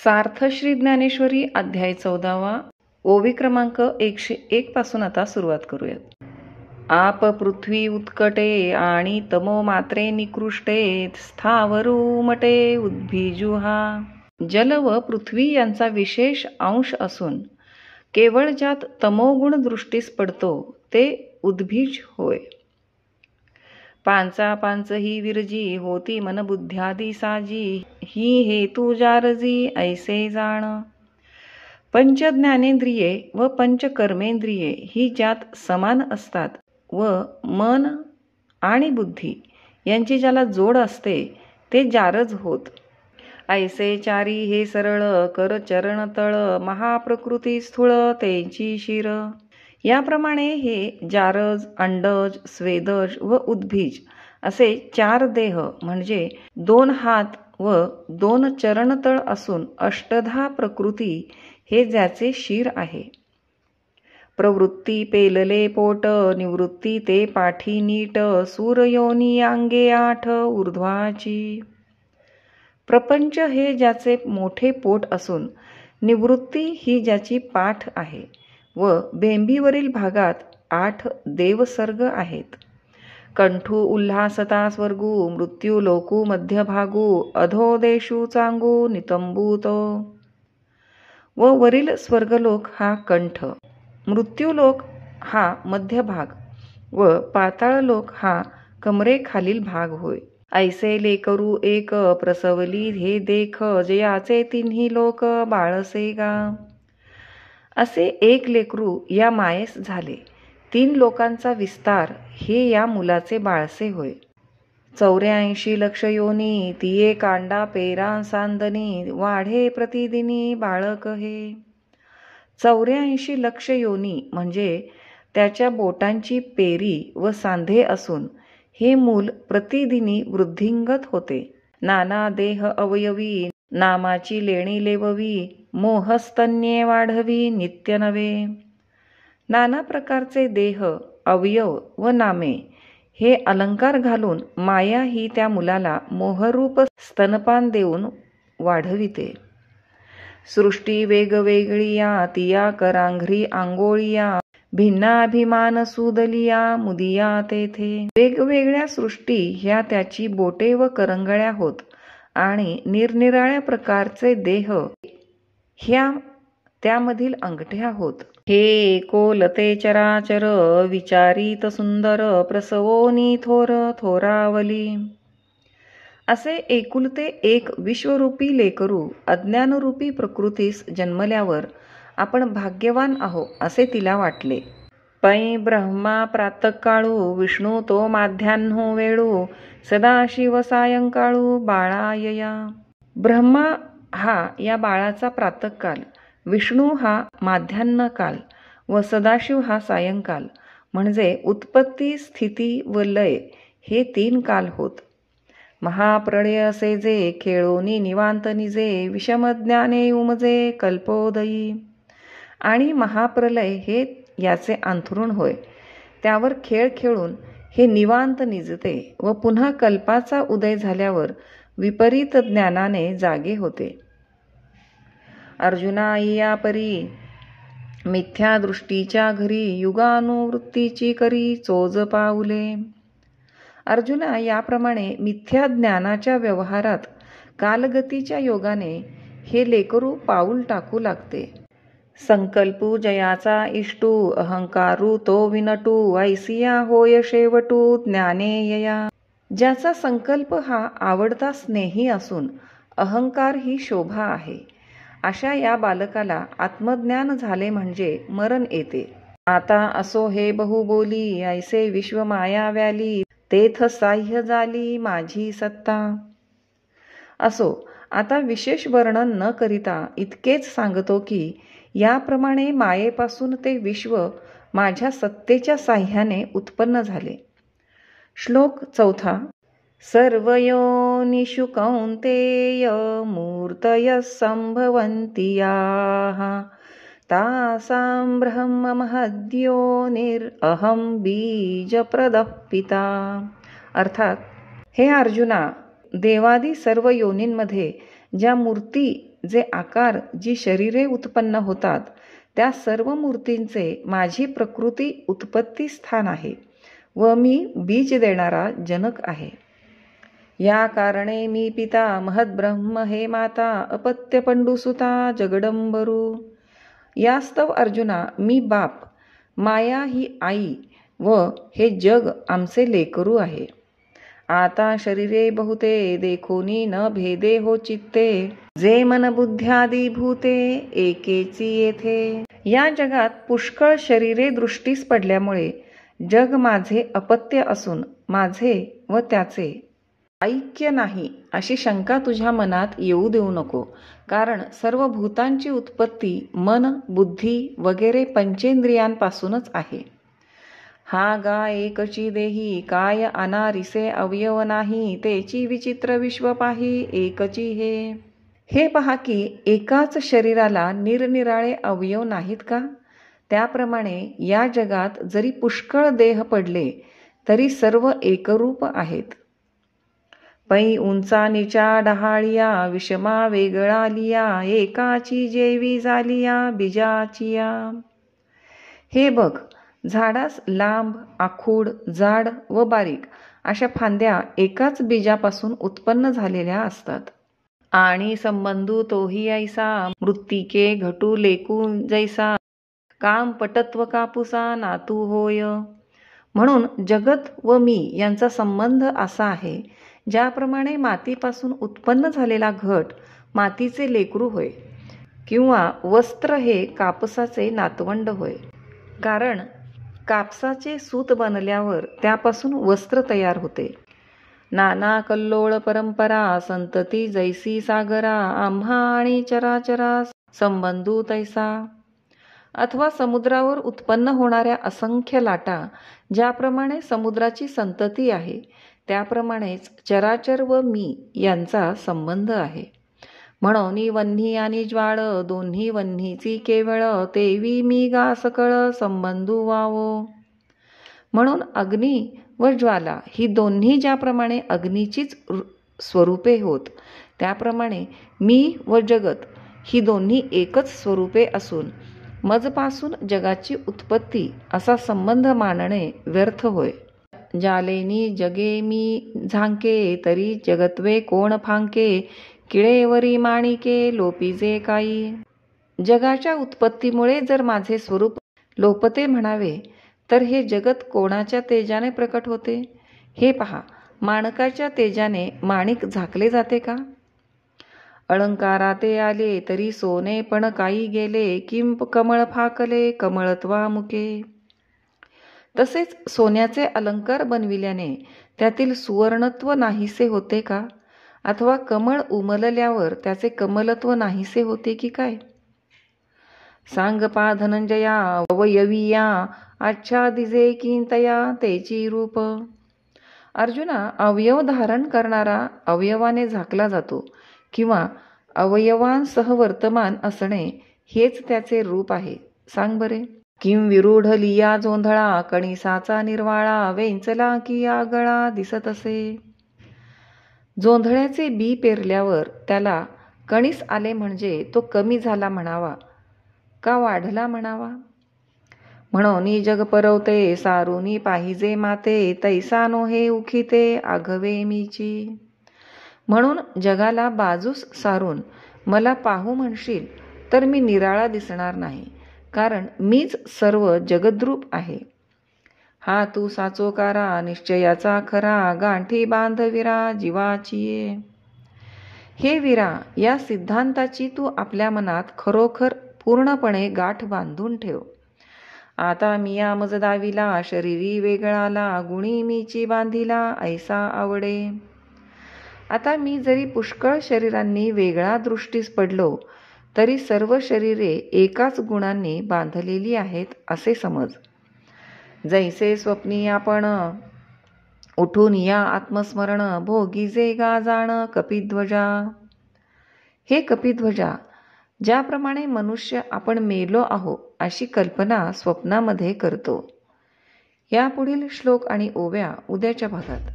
सार्थ श्री ज्ञानेश्वरी अध्याय 14वा ओवी क्रमांक 101 पासून आता सुरुवात करूयात. आप पृथ्वी उत्कटे आणि तमो मात्रे निकृष्टे स्थावरू मटे उद्भिजुहा. जल व पृथ्वी यांचा विशेष अंश असून केवळ ज्यात तमोगुण दृष्टीस पडतो ते उद्भिज होय. पांचा पांच ही विरजी होती मन बुद्ध्यादी साजी ही हेतू जारजी ऐसे जाण. पंच ज्ञानेंद्रिये व पंच कर्मेंद्रिये ही ज्यात समान असतात व मन आणि बुद्धी यांची ज्याला जोड असते ते जारज होत. ऐसे चारी हे सरळ कर चरण तळ महाप्रकृती स्थूळ तेची शिर. याप्रमाणे हे जारज, अंडज, स्वेदज व उद्भिज असे 4 देह म्हणजे 2 हात व 2 चरणतळ असून अष्टधा प्रकृती हे ज्याचे शिर आहे. प्रवृत्ती पेलले पोट निवृत्ती ते पाठी नीट सूरयोनी अंगे 8 ऊर्ध्वाची. प्रपंच हे ज्याचे मोठे पोट असून निवृत्ती ही ज्याची पाठ आहे व बेंबीवरील भागात 8 देवसर्ग आहेत. कंठू उल्हासता स्वर्गू मृत्यू लोकू मध्यभागू अधोदेशू चांगू नितंबूतो. व वरील स्वर्गलोक हा कंठ, मृत्यूलोक हा मध्यभाग व पाताळलोक हा कमरेखालील भाग होय. ऐसे लेकरू एक प्रसवली हे देख जयाचे तिन्ही लोक बाळसे गा. असे एक लेकरू या मायेस झाले, 3 लोकांचा विस्तार हे या मुलाचे बाळसे होय. 84 लक्ष योनी तिये कांडा पेरा सांदनी वाढे प्रतिदिनी बाळक हे. 84 लक्ष योनी म्हणजे त्याच्या बोटांची पेरी व सांधे असून हे मूल प्रतिदिनी वृद्धिंगत होते. नाना देह अवयवी नामाची लेणी लेववी मोहस्तन्ये वाढवी नित्य नवे. नाना प्रकारचे देह, अवयव व नामे हे अलंकार घालून माया ही त्या मुलाला मोहरूप स्तनपान देऊन वाढविते. सृष्टी वेगवेगळिया तिया करांघ्री आंगोळिया भिन्नाभिमान सुदलिया मुदिया तेथे. वेगवेगळ्या सृष्टी ह्या त्याची बोटे व करंगळ्या होत आणि निरनिराळ्या प्रकारचे देह ह्या त्यामधील अंगठ्या होत. हे कोलते चराचर विचारित सुंदर प्रसवोनी थोर थोरावली. असे एकुलते एक विश्वरूपी लेकरू अज्ञानरूपी प्रकृतीस जन्मल्यावर आपण भाग्यवान आहो असे तिला वाटले. पै ब्रह्मा प्रातःकाळू विष्णू तो माध्यान्हो वेळू सदाशिव सायंकाळू बाळायया. ब्रह्मा हा या बाळाचा प्रातःकाल, विष्णू हा माध्यान्ह काल व सदाशिव हा सायंकाल म्हणजे उत्पत्ती स्थिती व लय हे 3 काल होत. महाप्रळय असे जे खेळोनी निवांत निजे विषमज्ञाने उमजे कल्पोदयी. आणि महाप्रलय हे याचे अंथरुण होय, त्यावर खेळ खेळून हे निवांत निजते व पुन्हा कल्पाचा उदय झाल्यावर विपरीत ज्ञानाने जागे होते. अर्जुना या परी मिथ्या दृष्टीच्या घरी युगानुवृत्तीची करी चोज पाऊले. अर्जुना याप्रमाणे मिथ्या ज्ञानाच्या व्यवहारात कालगतीच्या योगाने हे लेकरू पाऊल टाकू लागते. संकल्पू जयाचा इष्टू अहंकारू तो विनटू ऐसिया होय शेवटू ज्ञाने यया. ज्याचा संकल्प हा आवडता स्नेही असून अहंकार ही शोभा आहे, अशा या बालकाला आत्मज्ञान झाले म्हणजे मरण येते. आता असो हे बहुबोली ऐसे विश्व माया व्याली तेथ साह्य झाली माझी सत्ता. असो आता विशेष वर्णन न करिता इतकेच सांगतो की याप्रमाणे मायेपासून ते विश्व माझ्या सत्तेच्या साह्याने उत्पन्न झाले. श्लोक 4. सर्वयोनिषु कौन्तेय मूर्तयः संभवन्ति याः तासां ब्रह्म महद्योनिरहं बीजप्रदः पिता. अर्थात हे अर्जुना, देवादी सर्व योनींमध्ये ज्या मूर्ती जे आकार, जी शरीरे उत्पन्न होतात, त्या सर्व मूर्तींचे माझी प्रकृती उत्पत्ती स्थान आहे व मी बीज देणारा जनक आहे. या कारणे मी पिता महद्ब्रह्म हे माता अपत्य पंडुसुता जगडंबरू. यास्तव अर्जुना मी बाप, माया ही आई व हे जग आमचे लेकरू आहे. आता शरीरे बहुते देखोनी न भेदे हो चित्ते, जे मन बुद्ध्यादी भूते एकेची येथे. या जगात पुष्कळ शरीरे दृष्टीस पडल्यामुळे जग माझे अपत्य असून माझे व त्याचे ऐक्य नाही अशी शंका तुझ्या मनात येऊ देऊ नको. कारण सर्व भूतांची उत्पत्ती मन, बुद्धी वगैरे पंचेंद्रियांपासूनच आहे. हा गा एकची देही, काय अनारिसे अवयव नाही, तेची विचित्र विश्व पाही एकची हे. हे पहा की एकाच शरीराला निरनिराळे अवयव नाहीत का? त्याप्रमाणे या जगात जरी पुष्कळ देह पडले तरी सर्व एकरूप आहेत. पै उंचा निचा डहाळिया, विषमा वेगळा लिया, एकाची जेवी झालिया बीजाचिया. हे बघ, झाडास लांब, आखूड, जाड व बारीक अशा फांद्या एकाच बीजापासून उत्पन्न झालेल्या असतात. आणि संबंधू तोही ऐसा, मृत्तिके घटू लेकू जैसा, काम पटत्व कापुसा नातू होय. म्हणून जगत व मी यांचा संबंध असा आहे, ज्याप्रमाणे मातीपासून उत्पन्न झालेला घट मातीचे लेकरू होय, किंवा वस्त्र हे कापसाचे नातवंड होय. कारण कापसाचे सूत बनल्यावर त्यापासून वस्त्र तयार होते. नाना कल्लोळ परंपरा संतती जैसी सागरा, आम्हा आणि चराचरा संबंधू तैसा. अथवा समुद्रावर उत्पन्न होणाऱ्या असंख्य लाटा ज्याप्रमाणे समुद्राची संतती आहे, त्याप्रमाणेच चराचर व मी यांचा संबंध आहे. म्हणून वन्ही आणि ज्वाळ दोन्ही वन्हीची केवळ, तेवी मी गा सकळ संबंधू वावो. म्हणून अग्नी व ज्वाला ही दोन्ही ज्याप्रमाणे अग्नीचीच स्वरूपे होत, त्याप्रमाणे मी व जगत ही दोन्ही एकच स्वरूपे असून मजपासून जगाची उत्पत्ती असा संबंध मानणे व्यर्थ होय. जालेनी जगे मी झांके, तरी जगत्वे कोण फांके, किळेवरी माणिके लोपीजे काही. जगाच्या उत्पत्तीमुळे जर माझे स्वरूप लोपते म्हणावे तर हे जगत कोणाच्या तेजाने प्रकट होते? हे पहा, माणकाच्या तेजाने माणिक झाकले जाते का? अलंकाराते आले तरी सोने पण काही गेले, किंप कमळ फाकले कमळत्वा मुके. तसेच सोन्याचे अलंकार बनविल्याने त्यातील सुवर्णत्व नाहीसे होते का? अथवा कमळ उमलल्यावर त्याचे कमलत्व नाहीसे होते की काय? सांग पा धनंजया अवयविया, आच्छादिजे किंतया तेची रूप. अर्जुना, अवयव धारण करणारा अवयवाने झाकला जातो किंवा अवयवांसह वर्तमान असणे हेच त्याचे रूप आहे. सांग बरे. किं विरूढ लिया जोंधळा, कणिसाचा निर्वाळा, वेंचला की आगळा दिसत असे. जोंधळ्याचे बी पेरल्यावर त्याला कणीस आले म्हणजे तो कमी झाला म्हणावा का वाढला म्हणावा? म्हणून जग परवते सारुनी पाहिजे माते, तैसा नोहे उखिते आघवे मीची. म्हणून जगाला बाजूस सारून मला पाहू म्हणशील तर मी निराळा दिसणार नाही, कारण मीच सर्व जगद्रूप आहे. हा तू साचोकारा निश्चयाचा खरा, गांठी बांधविरा जीवाची. हे वीरा, या सिद्धांताची तू आपल्या मनात खरोखर पूर्णपणे गाठ बांधून ठेव. आता मिया मज दाविला, शरीरी वेगळाला, गुणी मीची बांधिला ऐसा आवडे. आता मी जरी पुष्कळ शरीरांनी वेगळा दृष्टीस पडलो तरी सर्व शरीरे एकाच गुणांनी बांधलेली आहेत असे समज. जैसे स्वप्नी आपण उठून या आत्मस्मरण, भोगीजे गा जाण कपिध्वजा. हे कपिध्वजा, ज्याप्रमाणे मनुष्य आपण मेलो आहो अशी कल्पना स्वप्नामध्ये करतो. यापुढील श्लोक आणि ओव्या उद्याच्या भागात.